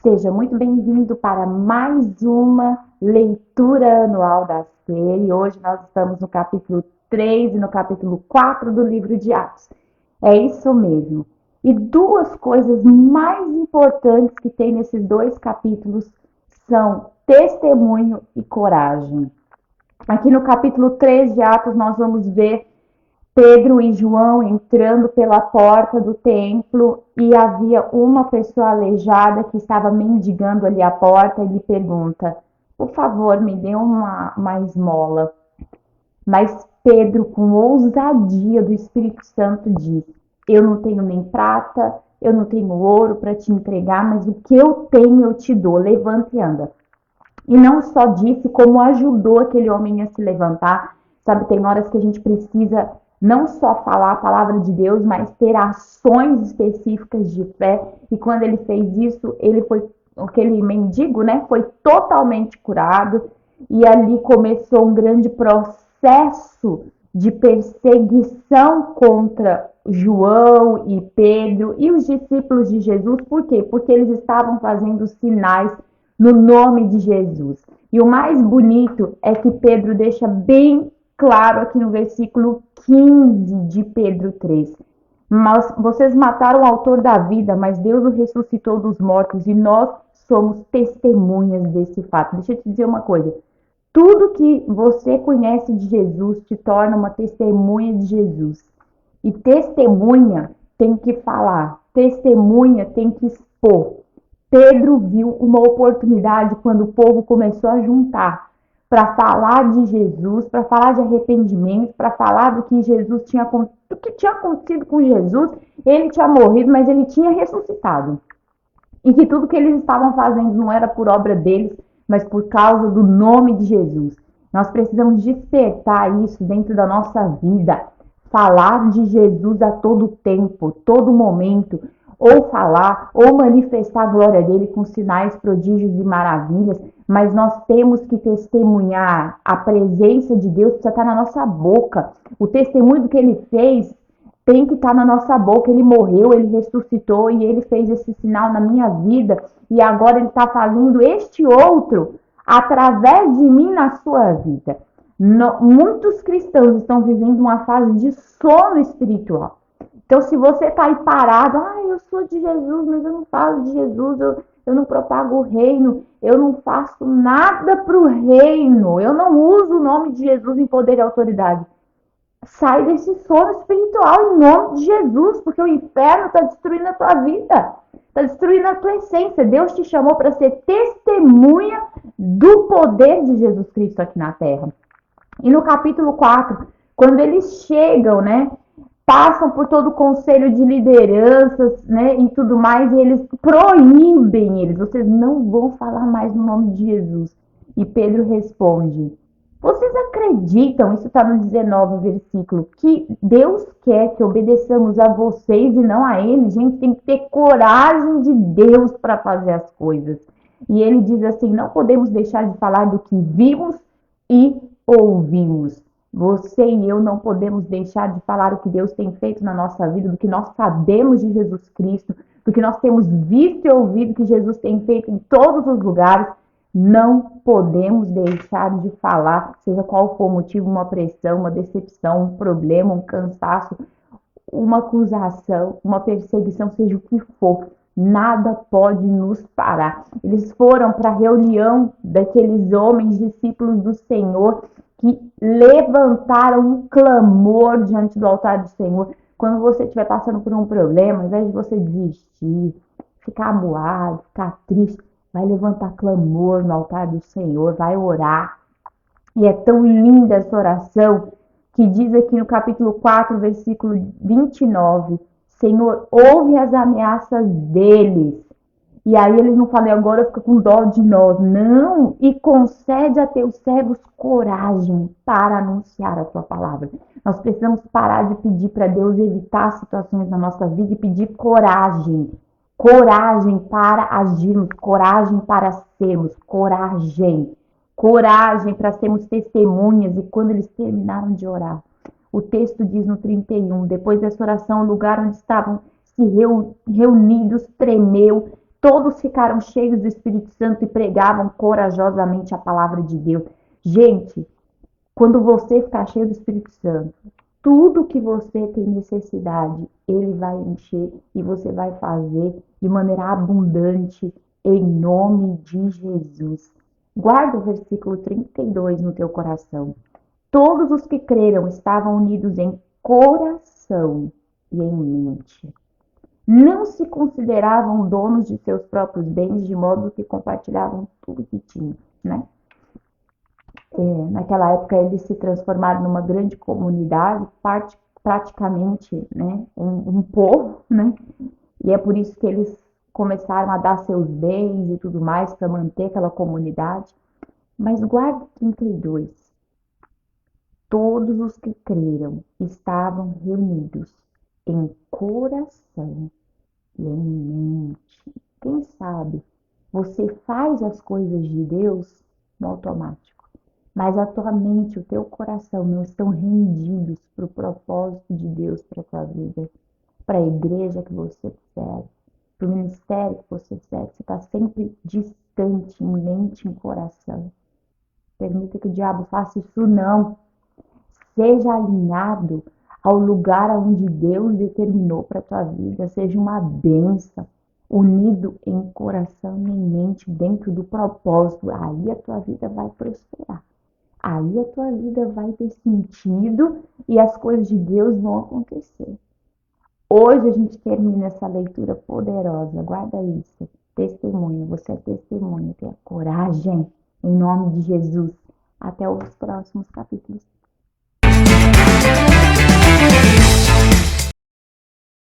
Seja muito bem-vindo para mais uma leitura anual da série. Hoje nós estamos no capítulo 3 e no capítulo 4 do livro de Atos. É isso mesmo. E duas coisas mais importantes que tem nesses dois capítulos são testemunho e coragem. Aqui no capítulo 3 de Atos nós vamos ver Pedro e João entrando pela porta do templo e havia uma pessoa aleijada que estava mendigando ali a porta e lhe pergunta: por favor, me dê uma esmola. Mas Pedro, com ousadia do Espírito Santo, diz: eu não tenho nem prata, eu não tenho ouro para te entregar, mas o que eu tenho eu te dou, levanta e anda. E não só disse, como ajudou aquele homem a se levantar. Sabe, tem horas que a gente precisa não só falar a palavra de Deus, mas ter ações específicas de fé. E quando ele fez isso, ele foi, aquele mendigo, né, foi totalmente curado. E ali começou um grande processo de perseguição contra João e Pedro e os discípulos de Jesus. Por quê? Porque eles estavam fazendo sinais no nome de Jesus. E o mais bonito é que Pedro deixa bem claro aqui no versículo 15 de Pedro 3. Mas vocês mataram o autor da vida, mas Deus o ressuscitou dos mortos e nós somos testemunhas desse fato. Deixa eu te dizer uma coisa. Tudo que você conhece de Jesus te torna uma testemunha de Jesus. E testemunha tem que falar, testemunha tem que expor. Pedro viu uma oportunidade quando o povo começou a juntar para falar de Jesus, para falar de arrependimento, para falar do que do que tinha acontecido com Jesus. Ele tinha morrido, mas ele tinha ressuscitado. E que tudo que eles estavam fazendo não era por obra deles, mas por causa do nome de Jesus. Nós precisamos despertar isso dentro da nossa vida. Falar de Jesus a todo tempo, todo momento. Ou falar, ou manifestar a glória dele com sinais, prodígios e maravilhas, mas nós temos que testemunhar a presença de Deus, precisa estar na nossa boca. O testemunho do que ele fez tem que estar na nossa boca. Ele morreu, ele ressuscitou e ele fez esse sinal na minha vida e agora ele está fazendo este outro através de mim na sua vida. Muitos cristãos estão vivendo uma fase de sono espiritual. Então, se você está aí parado, eu sou de Jesus, mas eu não falo de Jesus, eu não propago o reino, eu não faço nada para o reino, eu não uso o nome de Jesus em poder e autoridade. Sai desse sono espiritual em nome de Jesus, porque o inferno está destruindo a tua vida, está destruindo a tua essência. Deus te chamou para ser testemunha do poder de Jesus Cristo aqui na terra. E no capítulo 4, quando eles chegam, né? Passam por todo o conselho de lideranças, né, e tudo mais, e eles proíbem eles. Vocês não vão falar mais no nome de Jesus. E Pedro responde: vocês acreditam, isso está no 19 versículo, que Deus quer que obedeçamos a vocês e não a ele? Gente, tem que ter coragem de Deus para fazer as coisas. E ele diz assim: não podemos deixar de falar do que vimos e ouvimos. Você e eu não podemos deixar de falar o que Deus tem feito na nossa vida, do que nós sabemos de Jesus Cristo, do que nós temos visto e ouvido que Jesus tem feito em todos os lugares. Não podemos deixar de falar, seja qual for o motivo, uma pressão, uma decepção, um problema, um cansaço, uma acusação, uma perseguição, seja o que for. Nada pode nos parar. Eles foram para a reunião daqueles homens discípulos do Senhor que levantaram um clamor diante do altar do Senhor. Quando você estiver passando por um problema, ao invés de você desistir, ficar amuado, ficar triste, vai levantar clamor no altar do Senhor, vai orar. E é tão linda essa oração que diz aqui no capítulo 4, versículo 29, Senhor, ouve as ameaças deles. E aí ele não fala, agora fica com dó de nós. Não, e concede a teus servos coragem para anunciar a tua palavra. Nós precisamos parar de pedir para Deus evitar situações na nossa vida e pedir coragem. Coragem para agirmos, coragem para sermos, coragem. Coragem para sermos testemunhas. E quando eles terminaram de orar, o texto diz no 31, depois dessa oração, o lugar onde estavam se reunidos tremeu, Todos ficaram cheios do Espírito Santo e pregavam corajosamente a palavra de Deus. Gente, quando você ficar cheio do Espírito Santo, tudo que você tem necessidade, ele vai encher e você vai fazer de maneira abundante em nome de Jesus. Guarda o versículo 32 no teu coração. Todos os que creram estavam unidos em coração e em mente. Não se consideravam donos de seus próprios bens, de modo que compartilhavam tudo que tinham, né? Naquela época eles se transformaram numa grande comunidade, praticamente, né, um povo, né? E é por isso que eles começaram a dar seus bens e tudo mais para manter aquela comunidade. Mas guarda 32. Todos os que creram estavam reunidos em coração e em mente. Quem sabe você faz as coisas de Deus no automático, mas a tua mente, o teu coração não estão rendidos para o propósito de Deus para a tua vida, para a igreja que você serve, para o ministério que você serve. Você está sempre distante em mente e em coração. Permita que o diabo faça isso, não. Seja alinhado ao lugar onde Deus determinou para a tua vida. Seja uma bênção, unido em coração e em mente, dentro do propósito. Aí a tua vida vai prosperar. Aí a tua vida vai ter sentido e as coisas de Deus vão acontecer. Hoje a gente termina essa leitura poderosa. Guarda isso. Testemunha. Você é testemunha. Tenha coragem. Em nome de Jesus. Até os próximos capítulos.